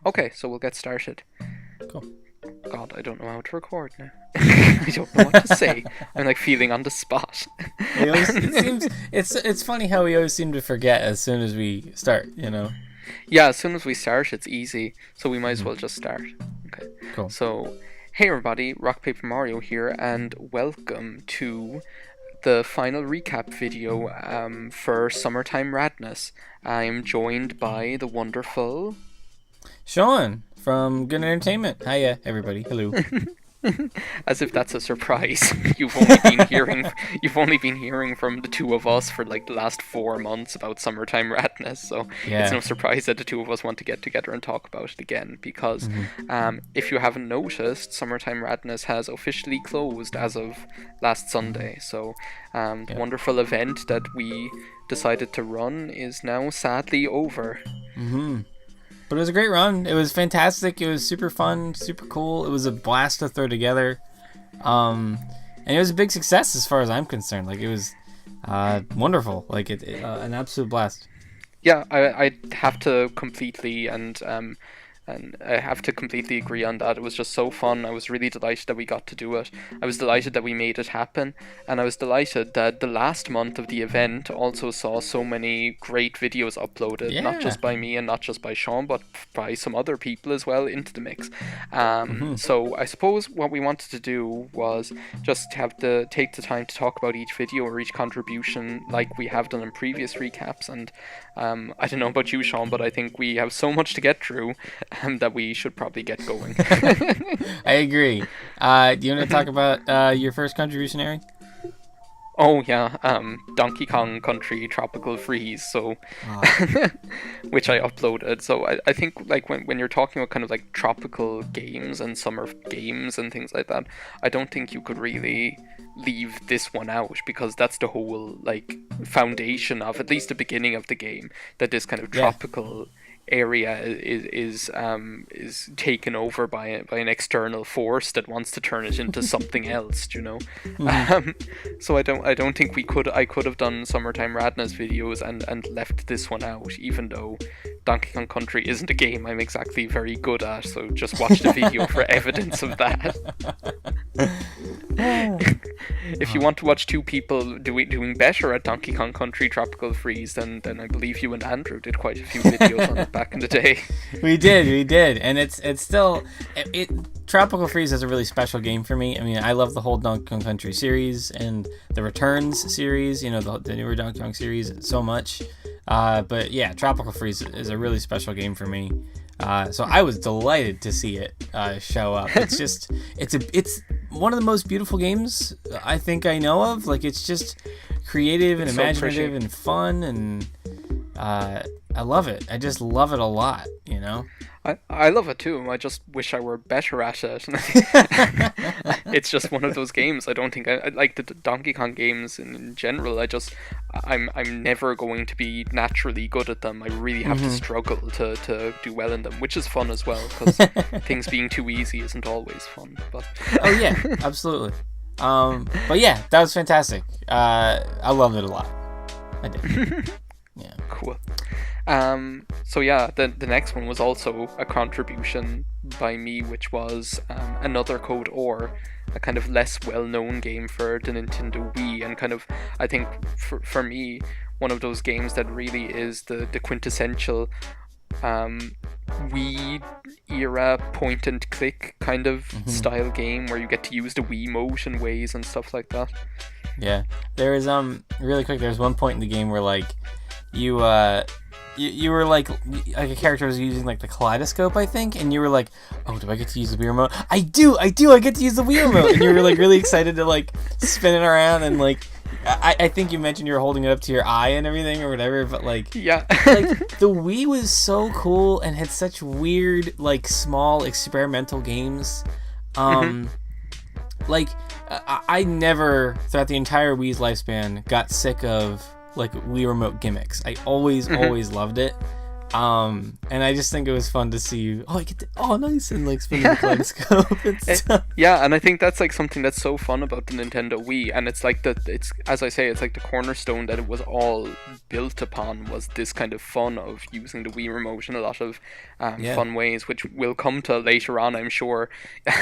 Okay, so we'll get started. Cool. God, I don't know how to record now. I don't know what to say. I'm like feeling on the spot. It's funny how we always seem to forget as soon as we start, you know? Yeah, as soon as we start, it's easy, so we might as Mm-hmm. well just start. Okay. Cool. So, hey everybody, RockPaperMario here, and welcome to the final recap video for Summertime Radness. I'm joined by the wonderful... Sean from Good Entertainment. Hiya, everybody. Hello. As if that's a surprise. You've only been hearing from the two of us for like the last 4 months about Summertime Radness, so it's Yeah. no surprise that the two of us want to get together and talk about it again, because Mm-hmm. if you haven't noticed, Summertime Radness has officially closed as of last Sunday. So the Yeah. wonderful event that we decided to run is now sadly over. Mm-hmm. But it was a great run. It was fantastic. It was super fun, super cool. It was a blast to throw together. And it was a big success as far as I'm concerned. Like, it was wonderful. Like, an absolute blast. Yeah, I have to completely and I have to completely agree on that. It was just so fun. I was really delighted that we got to do it. I was delighted that we made it happen, and I was delighted that the last month of the event also saw so many great videos uploaded, not Yeah. just by me and not just by Sean, but by some other people as well into the mix. Mm-hmm. So I suppose what we wanted to do was just take the time to talk about each video or each contribution like we have done in previous recaps. And I don't know about you, Sean, but I think we have so much to get through that we should probably get going. I agree. Do you want to talk about your first contribution, Ari? Oh yeah, Donkey Kong Country Tropical Freeze, so which I uploaded. So I think like when you're talking about kind of like tropical games and summer games and things like that, I don't think you could really leave this one out, because that's the whole like foundation of at least the beginning of the game, that this kind of Yeah. tropical area is taken over by an external force that wants to turn it into something else, you know. So I don't think I could have done Summertime Radness videos and left this one out, even though Donkey Kong Country isn't a game I'm exactly very good at, so just watch the video for evidence of that. If you want to watch two people doing better at Donkey Kong Country Tropical Freeze, then I believe you and Andrew did quite a few videos on it back in the day. We did, and it's still Tropical Freeze is a really special game for me. I mean, I love the whole Donkey Kong Country series and the Returns series, you know, the newer Donkey Kong series so much. But yeah, Tropical Freeze is a really special game for me. So I was delighted to see it show up. It's just it's one of the most beautiful games I think I know of. Like, it's just creative and It's so imaginative pretty. and fun, and I love it. I just love it a lot, you know? I love it too. I just wish I were better at it. It's just one of those games. I don't think I like the Donkey Kong games in general. I'm never going to be naturally good at them. I really have to struggle to do well in them, which is fun as well, because things being too easy isn't always fun. But Oh yeah, absolutely. But yeah, that was fantastic. I loved it a lot. I did. Yeah. cool. So yeah, the next one was also a contribution by me, which was another Code Or, a kind of less well-known game for the Nintendo Wii, and kind of, I think for me, one of those games that really is the quintessential Wii era point and click kind of style game, where you get to use the Wiimote in ways and stuff like that. Yeah. There was really quick. There was one point in the game where like you were like a character was using like the kaleidoscope, I think, and you were like, oh, do I get to use the Wii remote? I do, I get to use the Wii remote. And you were like really excited to like spin it around, and like I think you mentioned you were holding it up to your eye and everything or whatever, but like Yeah. like the Wii was so cool and had such weird like small experimental games. Like I never throughout the entire Wii's lifespan got sick of like Wii remote gimmicks. I always loved it. And I just think it was fun to see you. Oh, I get to, oh, nice, and like spinning the kaleidoscope and stuff. Yeah, and I think that's like something that's so fun about the Nintendo Wii, and it's like it's, as I say, it's like the cornerstone that it was all built upon was this kind of fun of using the Wii remote in a lot of fun ways, which will come to later on, I'm sure,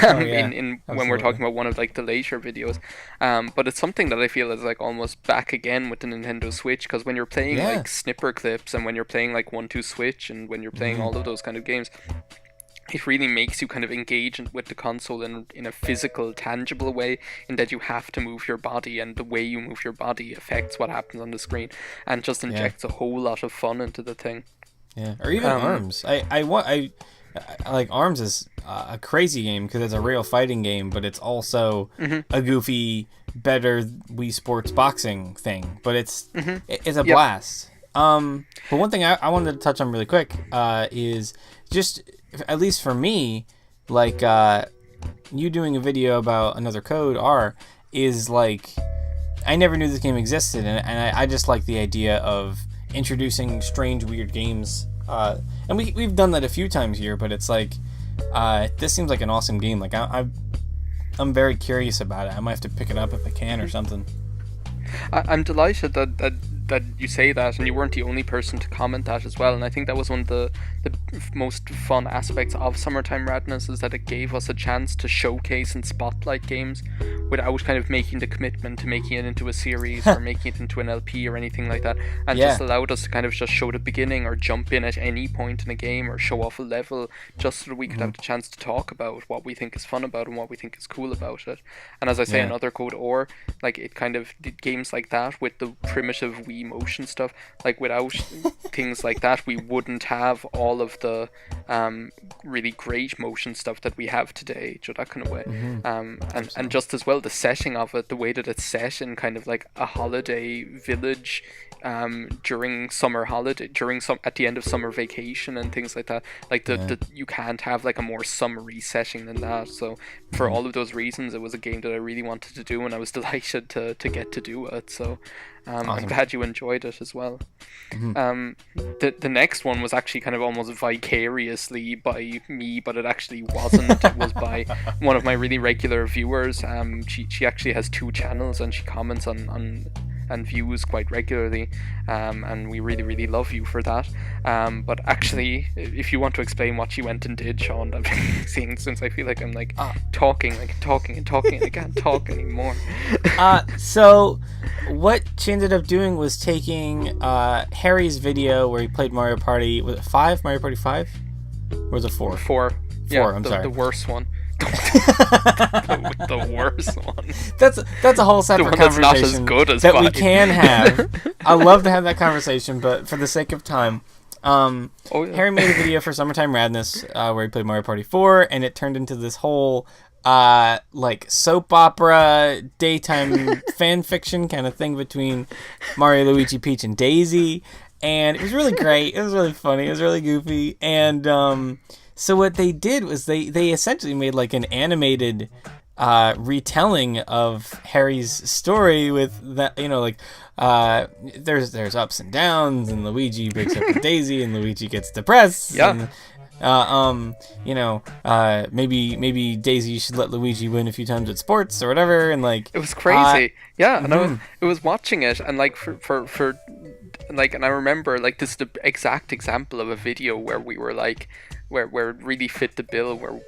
in when we're talking about one of like the later videos. But it's something that I feel is like almost back again with the Nintendo Switch, because when you're playing like snipper clips and when you're playing like 1-2 Switch and when you're playing all of those kind of games, it really makes you kind of engage with the console in a physical, tangible way, in that you have to move your body, and the way you move your body affects what happens on the screen, and just injects a whole lot of fun into the thing. Yeah, or even ARMS. I like ARMS is a crazy game because it's a real fighting game, but it's also a goofy, better Wii Sports boxing thing. But it's a blast. But one thing I wanted to touch on really quick is just, at least for me, like you doing a video about Another Code R is like, I never knew this game existed, and I just like the idea of introducing strange, weird games. And we've done that a few times here, but it's like this seems like an awesome game. Like I'm very curious about it. I might have to pick it up if I can or something. I'm delighted that you say that, and you weren't the only person to comment that as well. And I think that was one of the most fun aspects of Summertime Radness, is that it gave us a chance to showcase and spotlight games without kind of making the commitment to making it into a series or making it into an LP or anything like that, and just allowed us to kind of just show the beginning or jump in at any point in a game or show off a level, just so that we could have the chance to talk about what we think is fun about and what we think is cool about it. And as I say, Another Code or like, it kind of did games like that with the primitive Wii motion stuff. Like, without things like that, we wouldn't have all of the really great motion stuff that we have today, so that kind of way. And just as well, the setting of it, the way that it's set in kind of like a holiday village during summer holiday, at the end of summer vacation and things like that. Like you can't have like a more summery setting than that. So for all of those reasons, it was a game that I really wanted to do, and I was delighted to get to do it. So awesome. I'm glad you enjoyed it as well. The next one was actually kind of almost vicariously by me, but it actually wasn't. It was by one of my really regular viewers. She actually has 2 channels, and she comments on and views quite regularly, and we really love you for that. But actually, if you want to explain what she went and did, Sean, I've been seeing, since I feel like I'm like talking and I can't talk anymore. So what she ended up doing was taking Harry's video where he played Mario Party. Was it 5? Mario Party 5? Or was it 4? 4. Yeah, I'm sorry. The worst one. the worst one. That's a whole separate conversation not as good as that 5. we can have. I love to have that conversation, but for the sake of time, Harry made a video for Summertime Radness where he played Mario Party 4, and it turned into this whole like soap opera daytime fan fiction kind of thing between Mario, Luigi, Peach, and Daisy, and it was really great. It was really funny. It was really goofy, and so what they did was they essentially made like an animated retelling of Harry's story with that, like there's ups and downs, and Luigi breaks up with Daisy, and Luigi gets depressed. Yeah. And, maybe Daisy should let Luigi win a few times at sports or whatever, and like it was crazy. And I was watching it, and like for like, and I remember like this is the exact example of a video where we were like, where it really fit the bill, where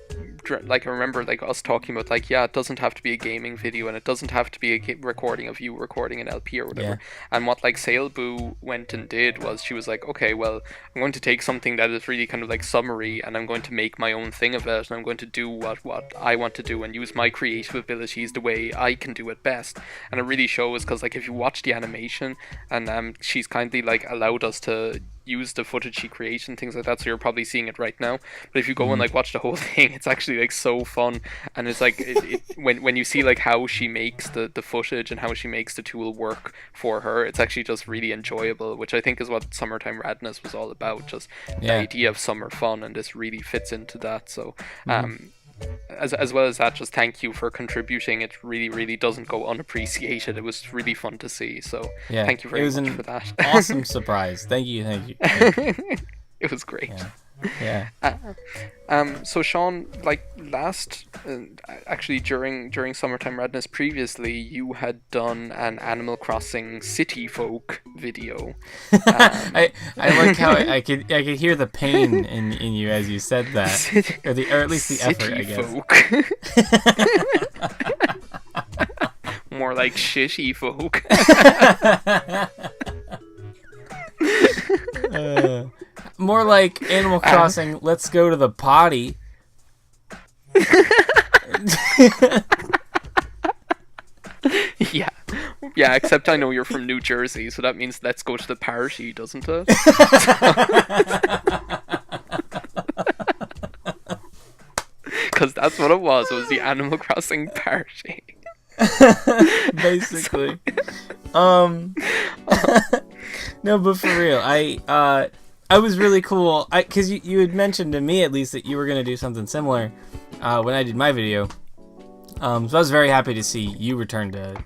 like I remember like us talking about like, it doesn't have to be a gaming video, and it doesn't have to be a recording of you recording an LP or whatever. And what like Sailboo went and did was, she was like, okay, well, I'm going to take something that is really kind of like summary, and I'm going to make my own thing of it, and I'm going to do what I want to do and use my creative abilities the way I can do it best. And it really shows, because like if you watch the animation, and she's kindly like allowed us to use the footage she creates and things like that, so you're probably seeing it right now, but if you go and like watch the whole thing, it's actually like so fun. And it's like when you see like how she makes the footage and how she makes the tool work for her, it's actually just really enjoyable, which I think is what Summertime Radness was all about, just the idea of summer fun, and this really fits into that. So as well as that, just thank you for contributing. It really doesn't go unappreciated. It was really fun to see, so thank you very much for that. Awesome surprise. Thank you. It was great. Yeah. So Sean, like actually during Summertime Radness previously, you had done an Animal Crossing City Folk video. I like how I could hear the pain in you as you said that, or at least the effort, I guess. Folk. More like shitty folk. More like Animal Crossing. Let's go to the potty. Yeah. Yeah, except I know you're from New Jersey, so that means let's go to the party, doesn't it? Because that's what it was. It was the Animal Crossing party. Basically. No, but for real, I was really cool. Because you had mentioned to me, at least, that you were going to do something similar when I did my video. So I was very happy to see you return to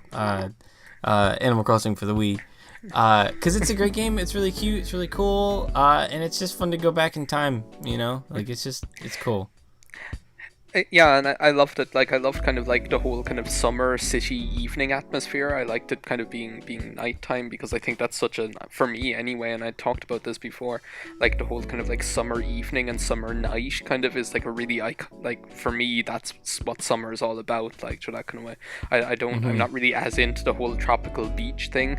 Animal Crossing for the Wii. Because it's a great game. It's really cute. It's really cool. And it's just fun to go back in time, you know? Like, it's cool. Yeah, and I loved it. Like, I loved kind of like the whole kind of summer city evening atmosphere. I liked it kind of being nighttime, because I think that's such a, for me anyway, and I talked about this before, like the whole kind of like summer evening and summer night kind of is like a really, like for me, that's what summer is all about, like, so that kind of way. I don't, I'm not really as into the whole tropical beach thing,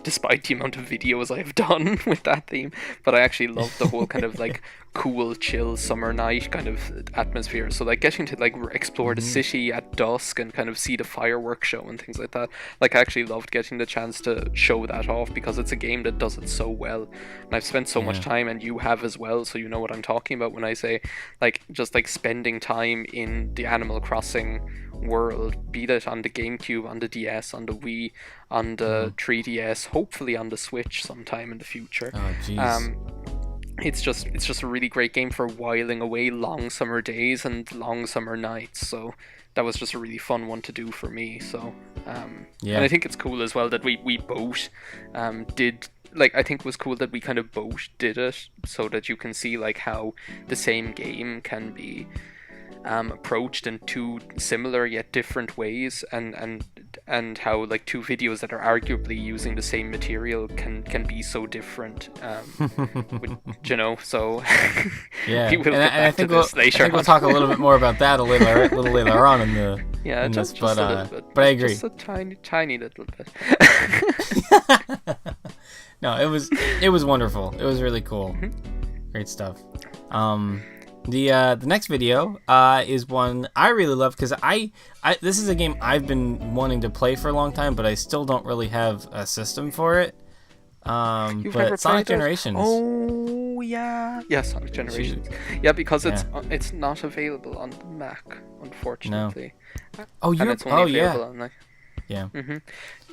despite the amount of videos I've done with that theme, but I actually love the whole kind of like cool, chill summer night kind of atmosphere. So like getting to like explore the city at dusk and kind of see the fireworks show and things like that. Like I actually loved getting the chance to show that off, because it's a game that does it so well. And I've spent so much time, and you have as well, so you know what I'm talking about when I say like just like spending time in the Animal Crossing world, be that on the GameCube, on the DS, on the Wii, on the 3DS, hopefully on the Switch sometime in the future. Oh, jeez. It's just a really great game for whiling away long summer days and long summer nights. So that was just a really fun one to do for me. So and I think it's cool as well that we both did, like, I think it was cool that we kind of both did it, so that you can see like how the same game can be approached in two similar yet different ways, and how like two videos that are arguably using the same material can be so different, you know. So yeah, we will get back to this later. I think we'll talk a little bit more about that a little later on in the just a little bit. But I agree, just a tiny little bit. No, it was wonderful. It was really cool. Great stuff. The next video is one I really love, because I this is a game I've been wanting to play for a long time, but I still don't really have a system for it. You've but never Sonic played it? Generations. Oh yeah, Sonic Generations. Yeah, because it's not available on the Mac, unfortunately. No. Oh, and it's only available on like. Yeah.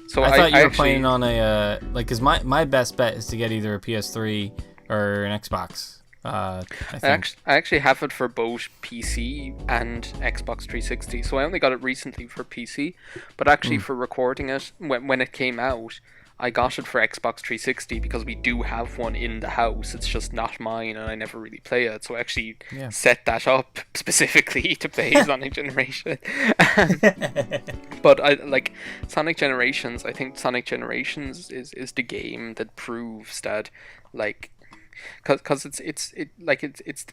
So I thought you were actually, playing on a like, because my best bet is to get either a PS3 or an Xbox. I actually have it for both PC and Xbox 360. So I only got it recently for PC, but actually for recording it, when it came out, I got it for Xbox 360 because we do have one in the house. It's just not mine, and I never really play it. So I actually set that up specifically to play Sonic Generation. But I like Sonic Generations. I think Sonic Generations is the game that proves that, like, because it's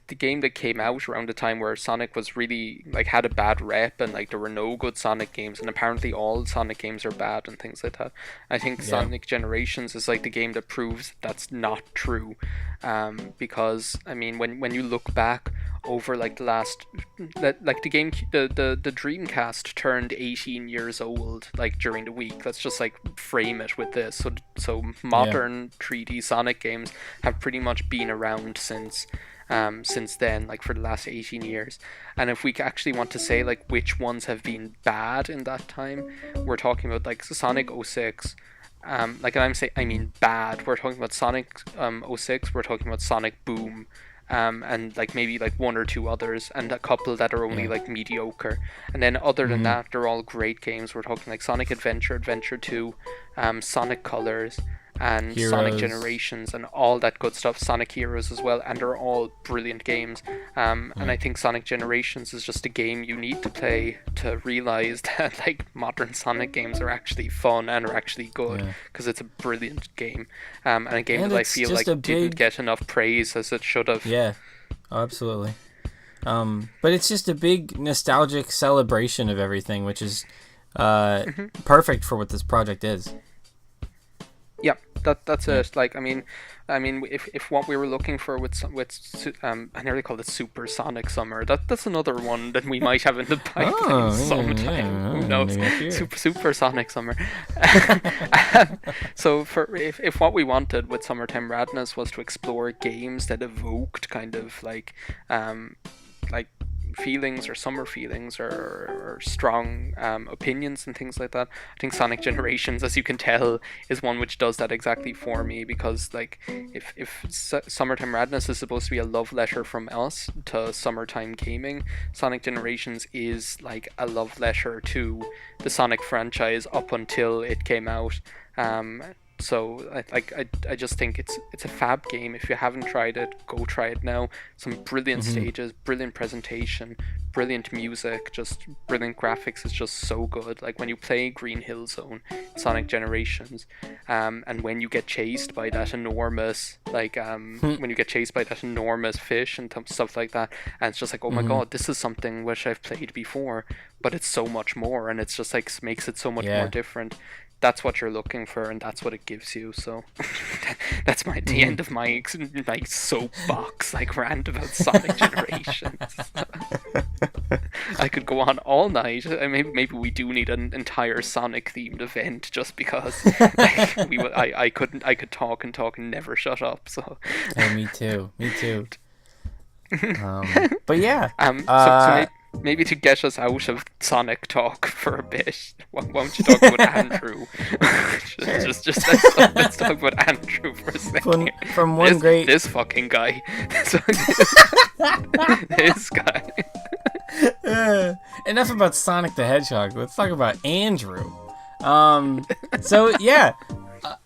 the game that came out around the time where Sonic was really like had a bad rep, and like there were no good Sonic games, and apparently all Sonic games are bad and things like that. I think Sonic Generations is like the game that proves that's not true, because I mean when you look back over like the last, like the game, the Dreamcast turned 18 years old like during the week. Let's just like frame it with this. So modern 3D Sonic games have pretty much been around since then, like for the last 18 years. And if we actually want to say like which ones have been bad in that time, we're talking about like Sonic 06. Like I mean bad. We're talking about Sonic 06. We're talking about Sonic Boom. And like maybe like one or two others, and a couple that are only like mediocre. And then other than that, they're all great games. We're talking like Sonic Adventure, Adventure 2, Sonic Colors, and Sonic Generations and all that good stuff, Sonic Heroes as well, and they're all brilliant games. And I think Sonic Generations is just a game you need to play to realize that like modern Sonic games are actually fun and are actually good, because it's a brilliant game, and a game that I feel like didn't get enough praise as it should have. Yeah, oh, absolutely. But it's just a big nostalgic celebration of everything, which is perfect for what this project is. Yeah, that's it. Like, I mean, if what we were looking for with I nearly called it Super Sonic Summer. That's another one that we might have in the pipeline sometime. Who knows? Super Sonic Summer. So if what we wanted with Summertime Radness was to explore games that evoked kind of like feelings or summer feelings or strong opinions and things like that, I think Sonic Generations, as you can tell, is one which does that exactly for me, because like if Summertime Radness is supposed to be a love letter from us to summertime gaming, Sonic Generations is like a love letter to the Sonic franchise up until it came out. So I just think it's a fab game. If you haven't tried it, go try it now. Some brilliant stages, brilliant presentation, brilliant music, just brilliant graphics. Is just so good. Like when you play Green Hill Zone, Sonic Generations, and when you get chased by that enormous when you get chased by that enormous fish and stuff like that, and it's just like, oh my god, this is something which I've played before, but it's so much more, and it's just like makes it so much more different. That's what you're looking for, and that's what it gives you. So that's the end of my like soapbox rant about Sonic Generations. I could go on all night. Maybe we do need an entire Sonic themed event, just because I could talk and talk and never shut up. So me too. But yeah. So maybe to get us out of Sonic talk for a bit, why don't you talk about Andrew? just let's talk about Andrew for a second. From one great... This fucking guy. This guy. Enough about Sonic the Hedgehog. Let's talk about Andrew. So yeah,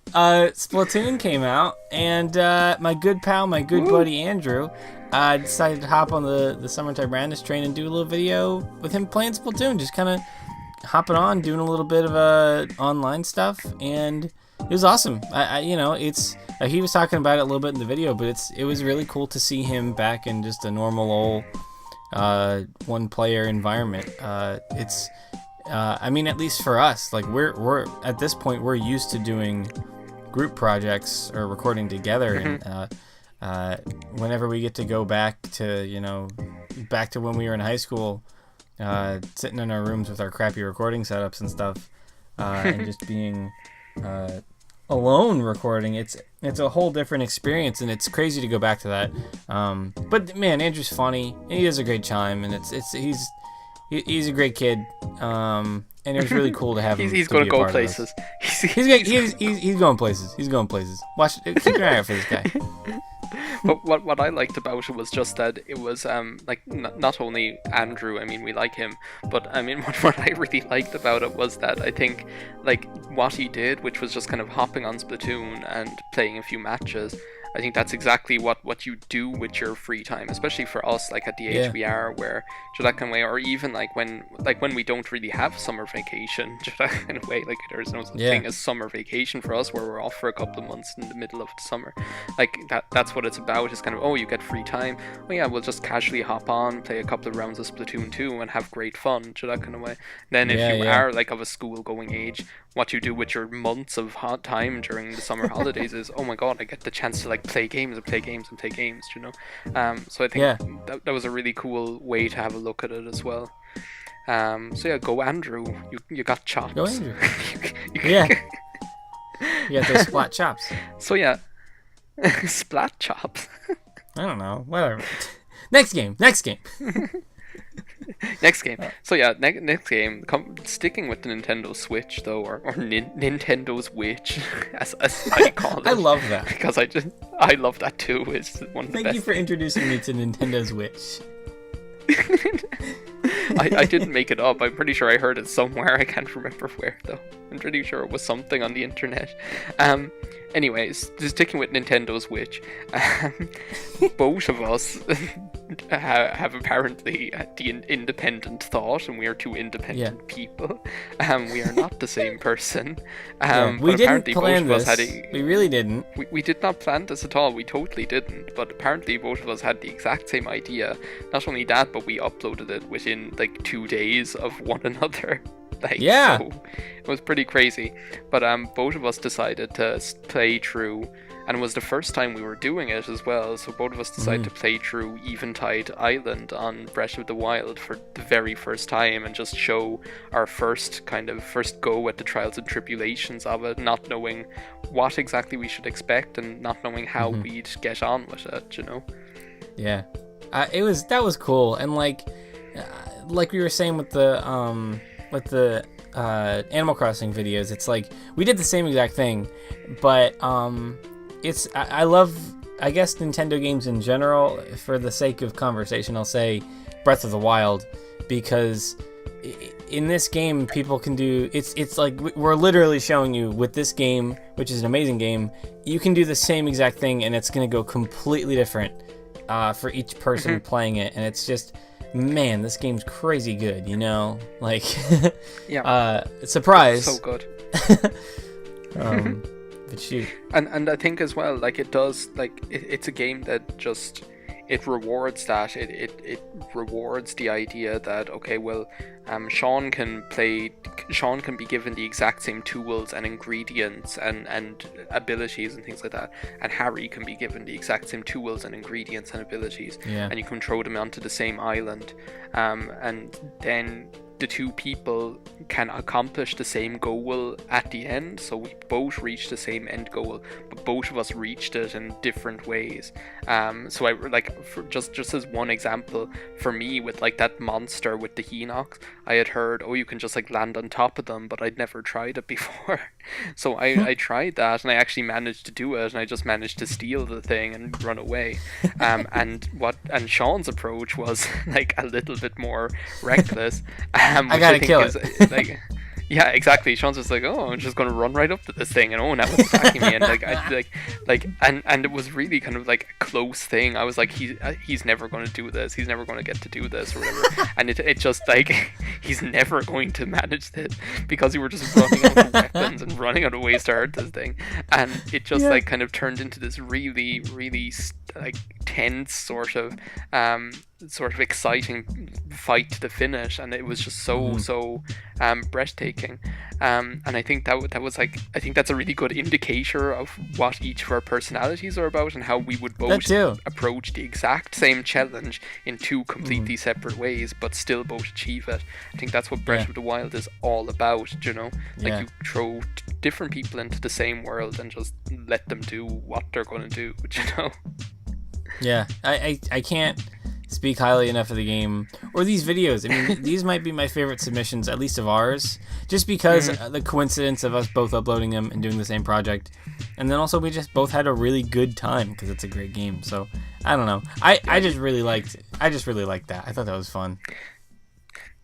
Splatoon came out, and my good pal, my good buddy Andrew, decided to hop on the Summertime Radness train and do a little video with him playing Splatoon, just kind of hopping on, doing a little bit of online stuff, and it was awesome. It's he was talking about it a little bit in the video, but it was really cool to see him back in just a normal old one-player environment. At least for us, like we're at this point, we're used to doing group projects or recording together, and whenever we get to go back to when we were in high school, sitting in our rooms with our crappy recording setups and stuff, and just being alone recording, it's a whole different experience, and it's crazy to go back to that. But man, Andrew's funny, and he does a great chime, and he's a great kid, and it was really cool to have him. He's going to go places. He's going places. He's going places. Keep your eye out for this guy. But what I liked about it was just that it was not only Andrew, we like him, but what I really liked about it was that I think what he did, which was just kind of hopping on Splatoon and playing a few matches. I think that's exactly what you do with your free time, especially for us, at the age we are, where that kind of way, or even when we don't really have summer vacation, that kind of way, there's no such thing as summer vacation for us, where we're off for a couple of months in the middle of the summer. That's what it's about. Is kind of, you get free time. Oh yeah, we'll just casually hop on, play a couple of rounds of Splatoon 2, and have great fun. That kind of way. Then if you are of a school going age, what you do with your months of hot time during the summer holidays is, oh my god, I get the chance to play games. So I think that was a really cool way to have a look at it as well. So yeah, go Andrew. You got chops. Go Andrew. You got those splat chops. So yeah, splat chops. I don't know. Whatever. Next game. Next game. So yeah, next game. Sticking with the Nintendo Switch though, or Nintendo's Witch, as I call it. I love that because I love that too. It's one of the best. Thank you for introducing me to Nintendo's Witch. I didn't make it up. I'm pretty sure I heard it somewhere. I can't remember where though. I'm pretty sure it was something on the internet. Anyways, just sticking with Nintendo Switch, both of us have apparently the independent thought, and we are two independent people. We are not the same person. We didn't plan this. We really didn't. We did not plan this at all. We totally didn't. But apparently both of us had the exact same idea. Not only that, but we uploaded it within like 2 days of one another. So it was pretty crazy. But both of us decided to play through, and it was the first time we were doing it as well, so both of us decided to play through Eventide Island on Breath of the Wild for the very first time, and just show our first go at the trials and tribulations of it, not knowing what exactly we should expect and not knowing how we'd get on with it, you know? Yeah. That was cool. And like we were saying with the Animal Crossing videos, it's like we did the same exact thing, but I love, I guess, Nintendo games in general. For the sake of conversation, I'll say Breath of the Wild, because in this game people can do, it's like we're literally showing you with this game, which is an amazing game, you can do the same exact thing and it's going to go completely different for each person playing it, and it's just, man, this game's crazy good, you know? Like, surprise. So good. But shoot. And I think as well, like, it does, like, it's a game that just, it rewards that. It rewards the idea that, okay, well, Sean can be given the exact same tools and ingredients and abilities and things like that, and Harry can be given the exact same tools and ingredients and abilities, and you can throw them onto the same island, and then the two people can accomplish the same goal at the end. So we both reach the same end goal, but both of us reached it in different ways. So I like, for just as one example, for me, with like that monster with the Hinox, I had heard, you can just like land on top of them, but I'd never tried it before. So I tried that, and I actually managed to do it, and I just managed to steal the thing and run away. And Sean's approach was like a little bit more reckless. I gotta kill it. Like, yeah, exactly. Sean's just like, I'm just gonna run right up to this thing, and now it's attacking me, and and it was really kind of like a close thing. I was like, he's never gonna do this. He's never gonna get to do this, or whatever. And it just like, he's never going to manage this, because we were just running out of weapons and running out of ways to hurt this thing, and it just like kind of turned into this really, really like tense sort of exciting fight to the finish, and it was just so breathtaking, and I think that was like, I think that's a really good indicator of what each of our personalities are about, and how we would both approach the exact same challenge in two completely separate ways, but still both achieve it. I think that's what Breath of the Wild is all about, you know? Like, you throw different people into the same world and just let them do what they're going to do, you know? Yeah, I can't speak highly enough of the game or these videos. I mean, these might be my favorite submissions, at least of ours, just because the coincidence of us both uploading them and doing the same project, and then also we just both had a really good time because it's a great game. So I don't know, I just really liked that. I thought that was fun.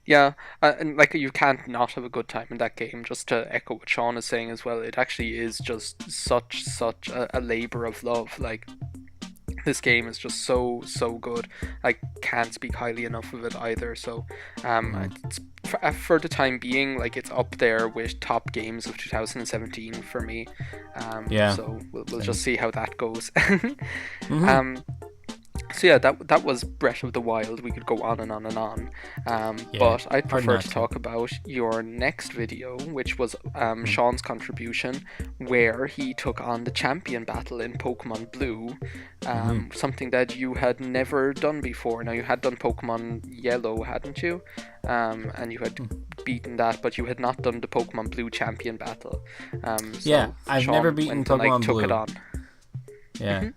Yeah, and like, you can't not have a good time in that game. Just to echo what Sean is saying as well, it actually is just such a labor of love. Like, this game is just so good. I can't speak highly enough of it either. So it's, for the time being, like, it's up there with top games of 2017 for me. So we'll just see how that goes. So yeah, that was Breath of the Wild. We could go on and on and on, but I'd prefer to talk about your next video, which was Sean's contribution, where he took on the champion battle in Pokemon Blue, something that you had never done before. Now, you had done Pokemon Yellow, hadn't you? And you had beaten that, but you had not done the Pokemon Blue champion battle. I've never beaten Pokemon Blue. Took it on. Yeah,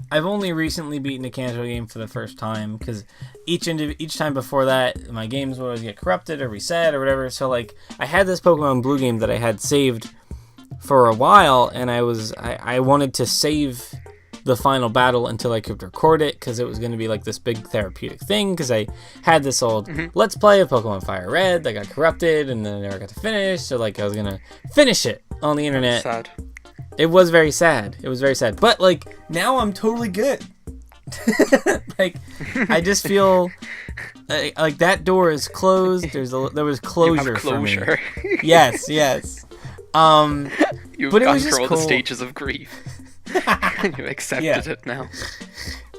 I've only recently beaten a Kanto game for the first time, because each time before that, my games would always get corrupted or reset or whatever. So like, I had this Pokemon Blue game that I had saved for a while, and I wanted to save the final battle until I could record it, because it was going to be like this big therapeutic thing, because I had this old Let's Play of Pokemon Fire Red that got corrupted and then I never got to finish, so like I was going to finish it on the internet. Sad. It was very sad. But like now I'm totally good. Like I just feel like that door is closed. There was closure, for me. Yes. You've but it gone was just through all cool. the stages of grief. You accepted it now.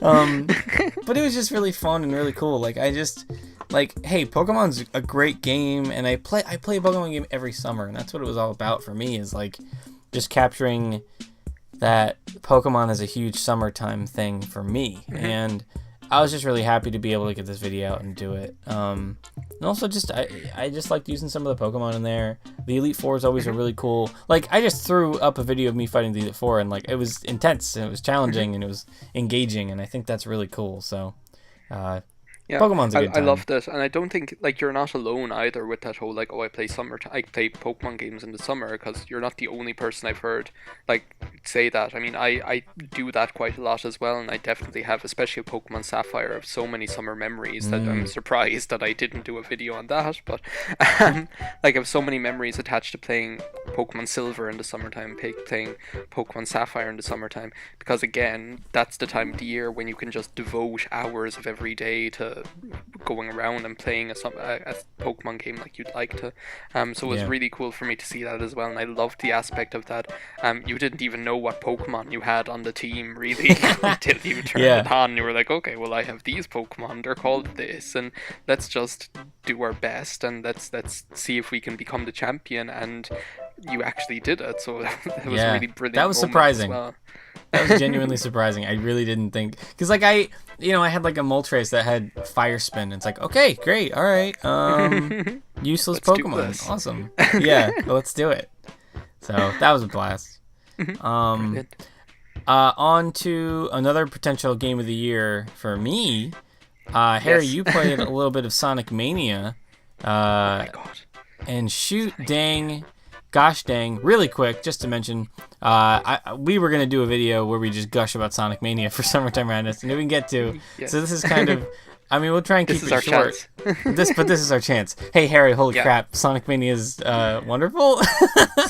But it was just really fun and really cool. Like I just hey, Pokemon's a great game, and I play a Pokemon game every summer, and that's what it was all about for me, is like just capturing that Pokemon is a huge summertime thing for me. And I was just really happy to be able to get this video out and do it. And also just I just liked using some of the Pokemon in there. The Elite Four is always a really cool. Like I just threw up a video of me fighting the Elite Four, and like it was intense and it was challenging and it was engaging, and I think that's really cool. So Yeah, Pokemon's a good time. I loved it, and I don't think like you're not alone either with that whole like, oh, I play Pokemon games in the summer, because you're not the only person I've heard like say that. I mean, I do that quite a lot as well, and I definitely have, especially with Pokemon Sapphire. I have so many summer memories that I'm surprised that I didn't do a video on that. But like I have so many memories attached to playing Pokemon Silver in the summertime, playing Pokemon Sapphire in the summertime, because again, that's the time of the year when you can just devote hours of every day to going around and playing a Pokemon game like you'd like to. So it was really cool for me to see that as well, and I loved the aspect of that. You didn't even know what Pokemon you had on the team really until you turned it on. You were like, okay, well, I have these Pokemon, they're called this, and let's just do our best, and let's see if we can become the champion. And you actually did it, so it was a really brilliant. That was surprising. Well. That was genuinely surprising. I really didn't think, because like I had like a Moltres that had Fire Spin. It's like, okay, great, all right, useless Pokemon, awesome. Yeah, let's do it. So that was a blast. On to another potential game of the year for me. Harry, you played a little bit of Sonic Mania. Oh my god. And gosh dang, really quick, just to mention, we were going to do a video where we just gush about Sonic Mania for Summertime Radness, and we can get to. Yes. So this is kind of, I mean, we'll try and keep it short. This is our chance. Hey, Harry, holy crap, Sonic Mania is wonderful.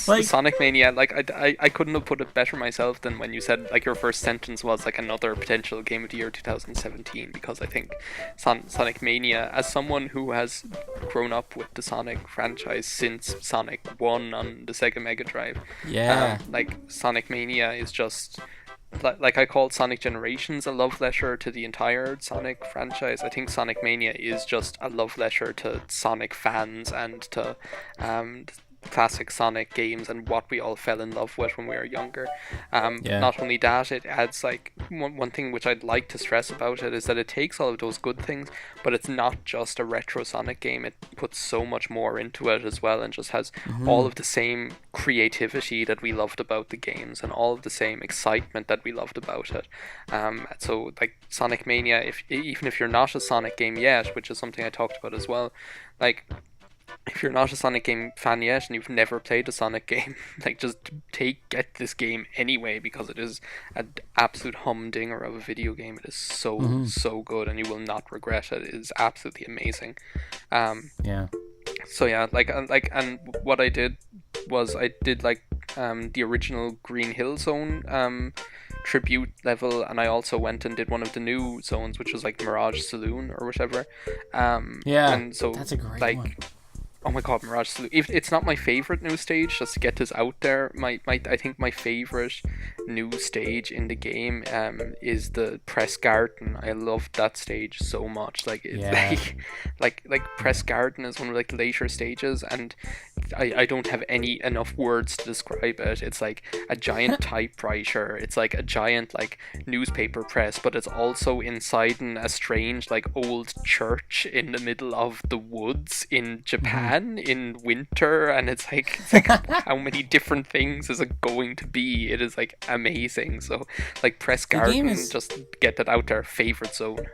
Like Sonic Mania, like I couldn't have put it better myself than when you said like your first sentence was like another potential game of the year 2017, because I think Sonic Mania, as someone who has grown up with the Sonic franchise since Sonic 1 on the Sega Mega Drive, like Sonic Mania is just like I called Sonic Generations a love letter to the entire Sonic franchise. I think Sonic Mania is just a love letter to Sonic fans and to classic Sonic games and what we all fell in love with when we were younger. Not only that, it adds like one thing which I'd like to stress about it is that it takes all of those good things, but it's not just a retro Sonic game. It puts so much more into it as well, and just has all of the same creativity that we loved about the games and all of the same excitement that we loved about it. So like Sonic Mania, even if you're not a Sonic game yet, which is something I talked about as well, like if you're not a Sonic game fan yet and you've never played a Sonic game, like just get this game anyway, because it is an absolute humdinger of a video game. It is so good, and you will not regret it. It is absolutely amazing. So yeah, and what I did was I did like the original Green Hill Zone tribute level, and I also went and did one of the new zones, which was like Mirage Saloon or whatever. And so that's a great one. Oh my god, Mirage Saloon. It's not my favorite new stage, just to get this out there. I think my favorite new stage in the game is the Press Garden. I loved that stage so much. Like it's like Press Garden is one of like the later stages, and I don't have enough words to describe it. It's like a giant typewriter. It's like a giant like newspaper press, but it's also inside a strange like old church in the middle of the woods in Japan in winter, and it's like how many different things is it going to be? It is like amazing. So like Press Garden, just get that out there. Favorite zone.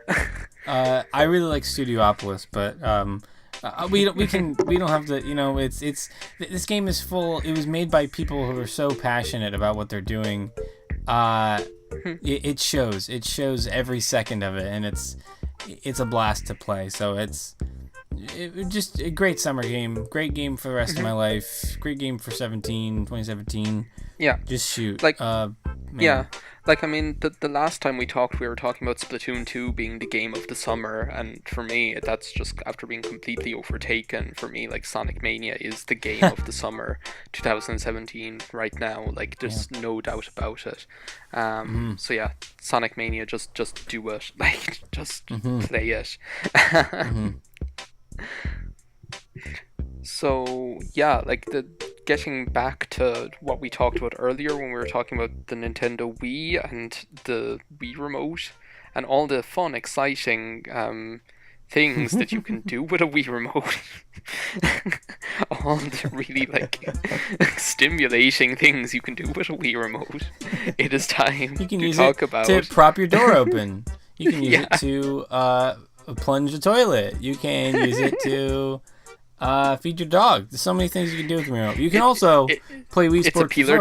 I really like Studiopolis, but we don't have to, it's this game is full. It was made by people who are so passionate about what they're doing, it shows. It shows every second of it, and it's a blast to play. So it's just a great summer game. Great game for the rest of my life. Great game for 2017. Yeah. Just shoot. Like, man. yeah. Like, I mean, the last time we talked, we were talking about Splatoon 2 being the game of the summer, and for me, that's just after being completely overtaken. For me, like, Sonic Mania is the game of the summer 2017 right now. Like, there's no doubt about it. So yeah, Sonic Mania, just do it. Like, just play it. So yeah, like getting back to what we talked about earlier when we were talking about the Nintendo Wii and the Wii Remote and all the fun, exciting things that you can do with a Wii Remote. All the really like stimulating things you can do with a Wii Remote. It is time you can to use talk it about to prop your door open. You can use it to plunge a toilet. You can use it to feed your dog. There's so many things you can do with the remote. You can also play Wii Sports. It's a peeler,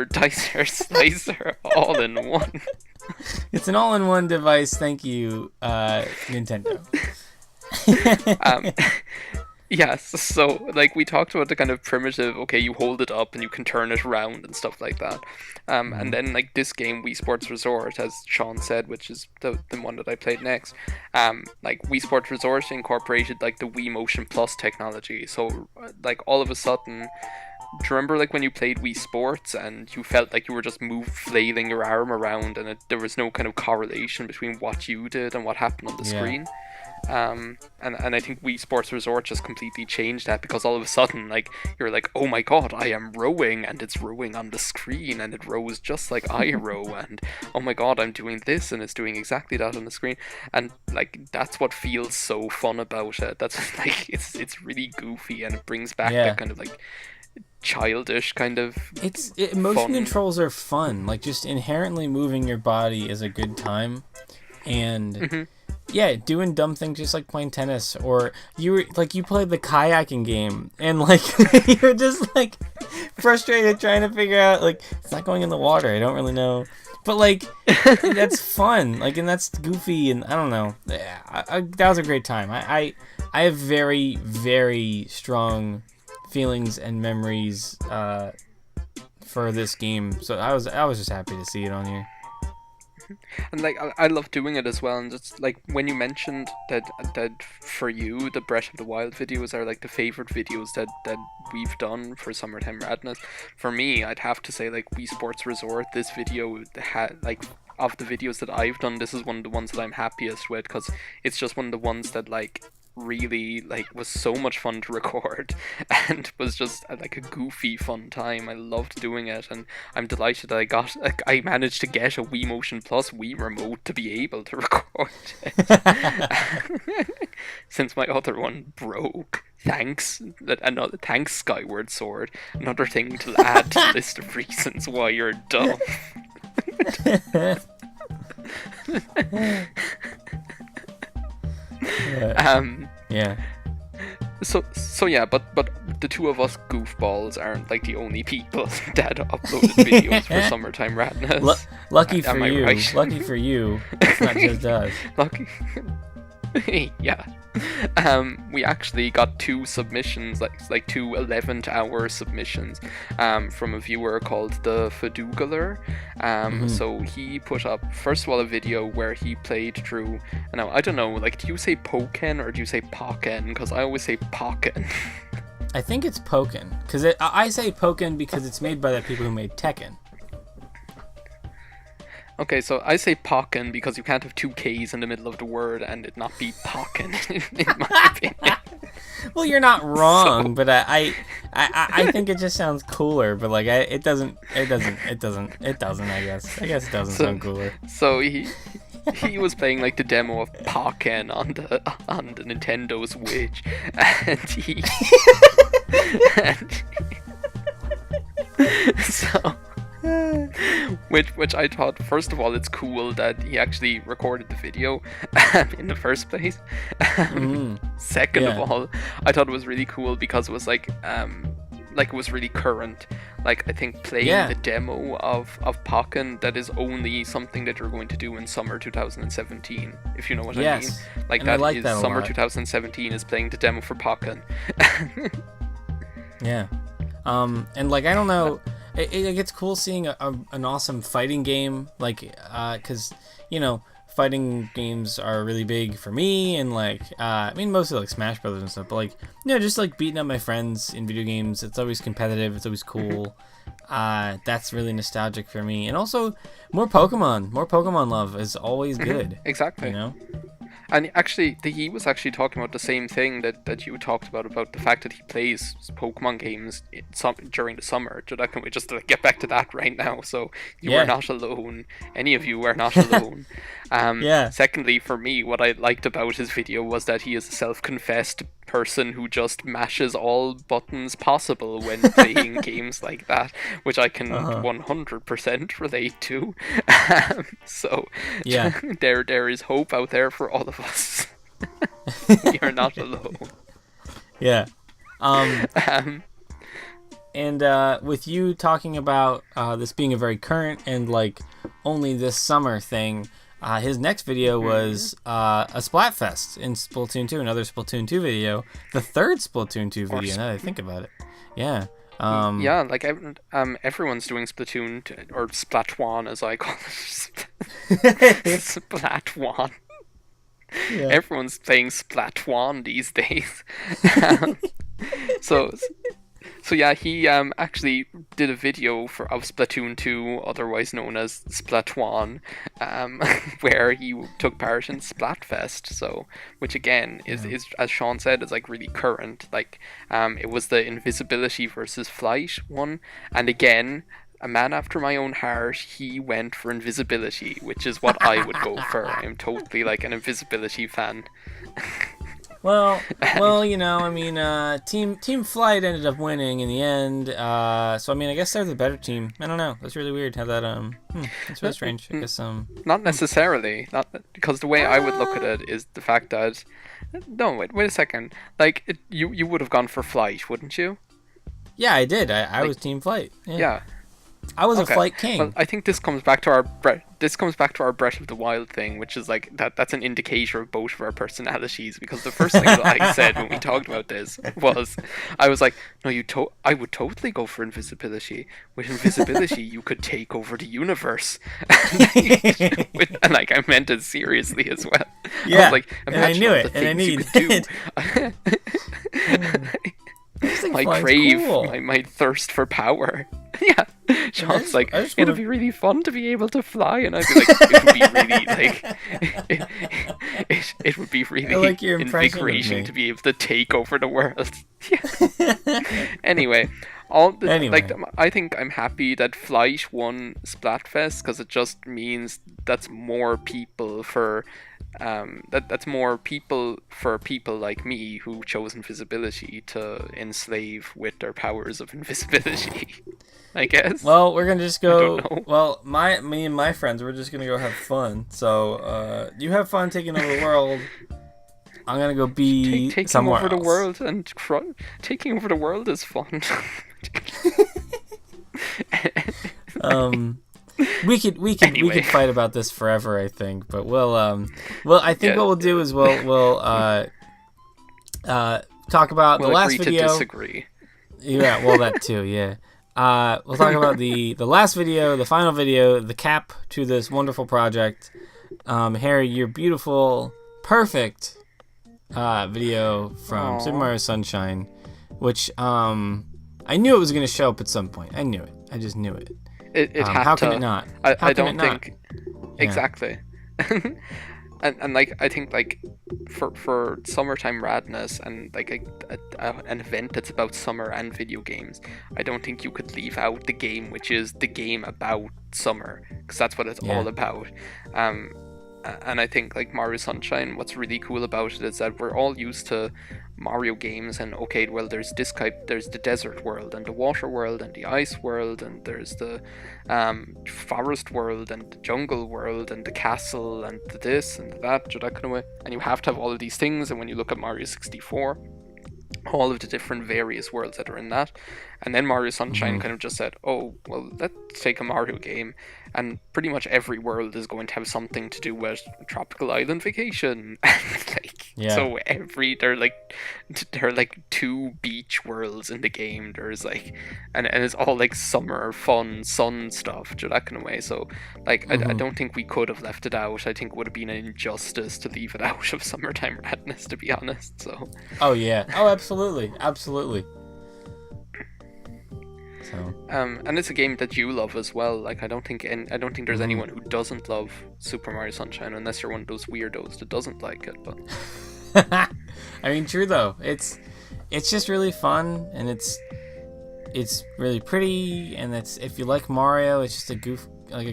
dicer, slicer, all in one. It's an all-in-one device. Thank you, Nintendo. Yes, so like we talked about the kind of primitive, okay, you hold it up and you can turn it around and stuff like that. And then like this game, Wii Sports Resort, as Sean said, which is the one that I played next, like Wii Sports Resort incorporated like the Wii Motion Plus technology. So like all of a sudden, do you remember like when you played Wii Sports and you felt like you were just flailing your arm around and there was no kind of correlation between what you did and what happened on the screen? And I think Wii Sports Resort just completely changed that, because all of a sudden, like, you're like, oh my god, I am rowing, and it's rowing on the screen, and it rows just like I row, and oh my god, I'm doing this, and it's doing exactly that on the screen, and like, that's what feels so fun about it. That's like, it's really goofy, and it brings back that kind of like childish kind of motion fun. Controls are fun. Like, just inherently moving your body is a good time, and yeah, doing dumb things just like playing tennis, or you played the kayaking game and like you're just like frustrated trying to figure out, like, it's not going in the water, I don't really know, but like that's fun, like, and that's goofy, and I don't know, that was a great time. I have very, very strong feelings and memories for this game, so I was just happy to see it on here. And like I love doing it as well, and just like when you mentioned that for you the Breath of the Wild videos are like the favorite videos that we've done for Summertime Radness, for me I'd have to say like Wii Sports Resort, this video had like, of the videos that I've done, this is one of the ones that I'm happiest with, because it's just one of the ones that like really like was so much fun to record and was just like a goofy fun time. I loved doing it, and I'm delighted that I managed to get a Wii Motion Plus Wii remote to be able to record it. Since my other one broke. Thanks Skyward Sword. Another thing to add to the list of reasons why you're dumb. Yeah. So yeah, but the two of us goofballs aren't like the only people that uploaded videos for Summertime Radness. Lucky for you. Right? Lucky for you. It's not just us. Lucky. Yeah. We actually got two submissions, like two 11th-hour submissions, from a viewer called the Fadugaler. So he put up, first of all, a video where he played through. Now I don't know, like, do you say Pokken or do you say Pokken? Because I always say Pokken. I think it's Pokken, because I say Pokken because it's made by the people who made Tekken. Okay, so I say Pokken because you can't have two K's in the middle of the word and it not be Pokken, in my opinion. Well, you're not wrong, but I think it just sounds cooler. But like, it doesn't. I guess it doesn't sound cooler. So he was playing like the demo of Pokken on the Nintendo Switch, so. Which I thought, first of all, it's cool that he actually recorded the video in the first place. Second of all, I thought it was really cool because it was like like it was really current. Like I think playing the demo of Pokken, that is only something that you're going to do in summer 2017, if you know what I mean. Like and that summer 2017 is playing the demo for Pokken. Yeah. And like I don't know, it's cool seeing an awesome fighting game, like because fighting games are really big for me, and like I mean mostly like Smash Brothers and stuff, but like just like beating up my friends in video games, it's always competitive, it's always cool. That's really nostalgic for me. And also more Pokemon love is always good. Exactly. And actually, he was actually talking about the same thing that you talked about the fact that he plays Pokemon games during the summer. So that can we just get back to that right now? So you are not alone. Any of you are not alone. Secondly, for me, what I liked about his video was that he is a self-confessed person who just mashes all buttons possible when playing games like that, which I can 100% relate to. So there is hope out there for all of us. We are not alone. Yeah. And with you talking about this being a very current and like only this summer thing, his next video was a Splatfest in Splatoon 2, another Splatoon 2 video, the third Splatoon 2 video, now that I think about it. Yeah. Like everyone's doing Splatoon, or Splatwan as I call it. Splatwan. Yeah. Everyone's playing Splatwan these days. So yeah, he actually did a video of Splatoon 2, otherwise known as Splatwan, where he took part in Splatfest. So, which again is as Sean said, is like really current. Like, it was the invisibility versus flight one, and again, a man after my own heart, he went for invisibility, which is what I would go for. I'm totally like an invisibility fan. Well, I mean, Team Flight ended up winning in the end. So I mean, I guess they're the better team. I don't know. That's really weird how that that's really strange. I guess not necessarily. Not because the way I would look at it is the fact that wait a second. Like you would have gone for Flight, wouldn't you? Yeah, I did. I was Team Flight. Yeah. I was a Flight King. Well, I think this comes back to our Breath of the Wild thing, which is like that's an indicator of both of our personalities. Because the first thing that I said when we talked about this was, I was like, no, I would totally go for invisibility. With invisibility, you could take over the universe. And like I meant it seriously as well. Yeah, I was like, and I knew it, and I knew you could do. My crave, cool. my thirst for power. Yeah, Sean's like, it'll be really fun to be able to fly, and I'd be like, it would be really like, it would be really like invigorating to be able to take over the world. Anyway, I think I'm happy that Flight won Splatfest, because it just means that's more people for. That's more people for people like me who chose invisibility to enslave with their powers of invisibility, I guess. Well, we're gonna just go. Well, me and my friends, we're just gonna go have fun. So, you have fun taking over the world. I'm gonna go be taking somewhere over else. the world, and taking over the world is fun. We could fight about this forever, I think, but I think what we'll do is we'll talk about the last video. To disagree. Yeah, well, that too, yeah. We'll talk about the last video, the final video, the cap to this wonderful project. Harry, your beautiful, perfect video from Super Mario Sunshine, which I knew it was going to show up at some point. I knew it. I just knew it. It had how to. Can it not? I don't think. Exactly. and like I think like for Summertime Radness and like an event that's about summer and video games, I don't think you could leave out the game, which is the game about summer, because that's what it's all about. And I think like Mario Sunshine, what's really cool about it is that we're all used to Mario games, and okay, well, there's the desert world and the water world and the ice world, and there's the forest world and the jungle world and the castle and the this and that kind of way, and you have to have all of these things. And when you look at Mario 64, all of the different various worlds that are in that. And then Mario Sunshine kind of just said, oh, well, let's take a Mario game, and pretty much every world is going to have something to do with tropical island vacation. So there are like 2 beach worlds in the game. There's like, and it's all like summer fun sun stuff, that kind of way. So like I don't think we could have left it out. I think it would have been an injustice to leave it out of Summertime Radness, to be honest. So oh absolutely. So and it's a game that you love as well. Like I don't think there's anyone who doesn't love Super Mario Sunshine, unless you're one of those weirdos that doesn't like it. But I mean, true though. It's just really fun, and it's really pretty, and it's, if you like Mario, it's just a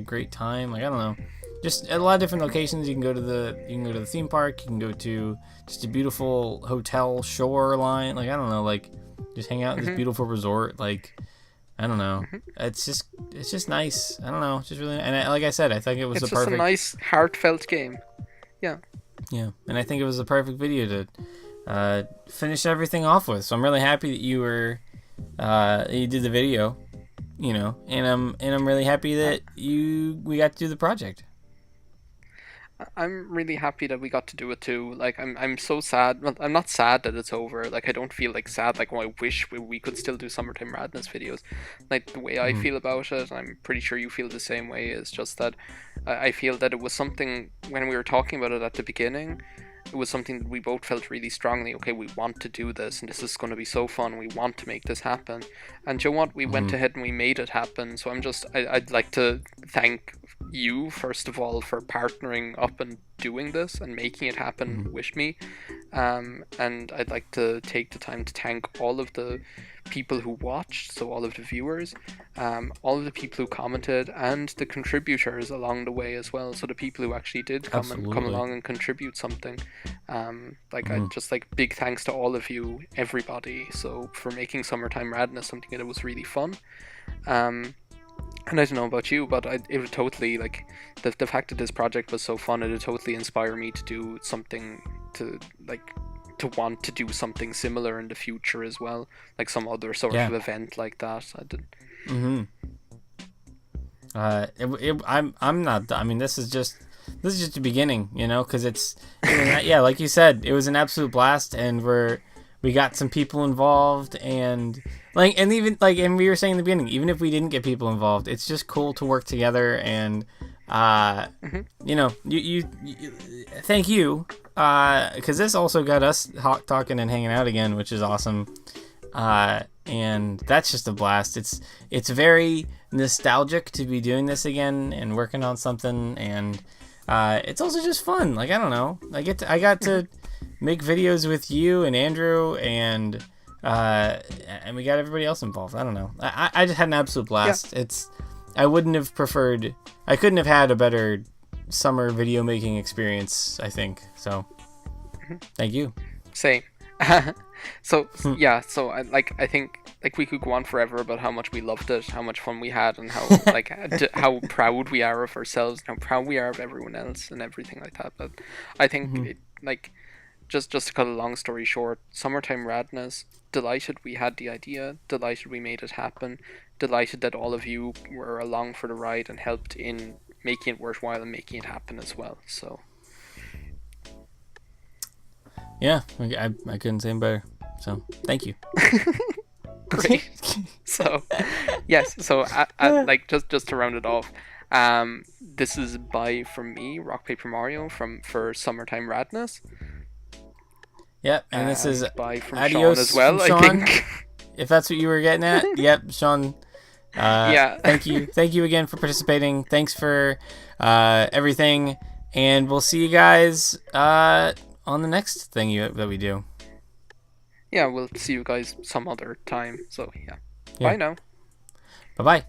great time. Like, I don't know, just a lot of different locations. You can go to the theme park. You can go to just a beautiful hotel shoreline. Like, I don't know, like just hang out in this beautiful resort. Like, I don't know. It's just nice. I don't know. It's just really, and like I said, I think it was it's just a nice, heartfelt game. Yeah. Yeah, and I think it was the perfect video to finish everything off with. So I'm really happy that you did the video, and I'm really happy that we got to do the project. I'm really happy that we got to do it too. Like, I'm so sad. Well, I'm not sad that it's over. Like, I don't feel like sad. Like, I wish we could still do Summertime Radness videos. Like, the way I feel about it, I'm pretty sure you feel the same way. Is just that I feel that it was something, when we were talking about it at the beginning, it was something that we both felt really strongly. Okay, we want to do this, and this is going to be so fun. We want to make this happen. And you know what? We went ahead and we made it happen. So I'd like to thank you, first of all, for partnering up and doing this and making it happen with me. And I'd like to take the time to thank all of the people who watched, so all of the viewers, all of the people who commented, and the contributors along the way as well. So the people who actually did come along and contribute something. I just like big thanks to all of you, everybody. So for making Summertime Radness something that was really fun. And I don't know about you, but it would totally, like, the fact that this project was so fun, it would totally inspire me to do something, to want to do something similar in the future as well, like some other sort of event like that. I'm not. I mean, this is just the beginning, because it's like you said, it was an absolute blast, and we got some people involved, and and we were saying in the beginning, even if we didn't get people involved, it's just cool to work together, and you thank you, because this also got us talking and hanging out again, which is awesome, and that's just a blast. It's very nostalgic to be doing this again and working on something, and it's also just fun. Like, I don't know, I got to make videos with you and Andrew, and we got everybody else involved. I don't know. I just had an absolute blast. Yeah. I couldn't have had a better summer video making experience, I think. So, thank you. Same. So I think we could go on forever about how much we loved it, how much fun we had, and how how proud we are of ourselves, and how proud we are of everyone else, and everything like that. But I think just to cut a long story short, Summertime Radness, delighted we had the idea, delighted we made it happen, delighted that all of you were along for the ride and helped in making it worthwhile and making it happen as well. So yeah, I couldn't say better. So thank you. Great. So yes, so just to round it off, this is bye from me, RockPaperMario, for Summertime Radness. Yep, and this is bye from adios Sean as well, Sean, I think. If that's what you were getting at. Yep, Sean. Yeah. Thank you again for participating. Thanks for everything, and we'll see you guys on the next thing that we do. Yeah, we'll see you guys some other time. So yeah. Bye now. Bye-bye.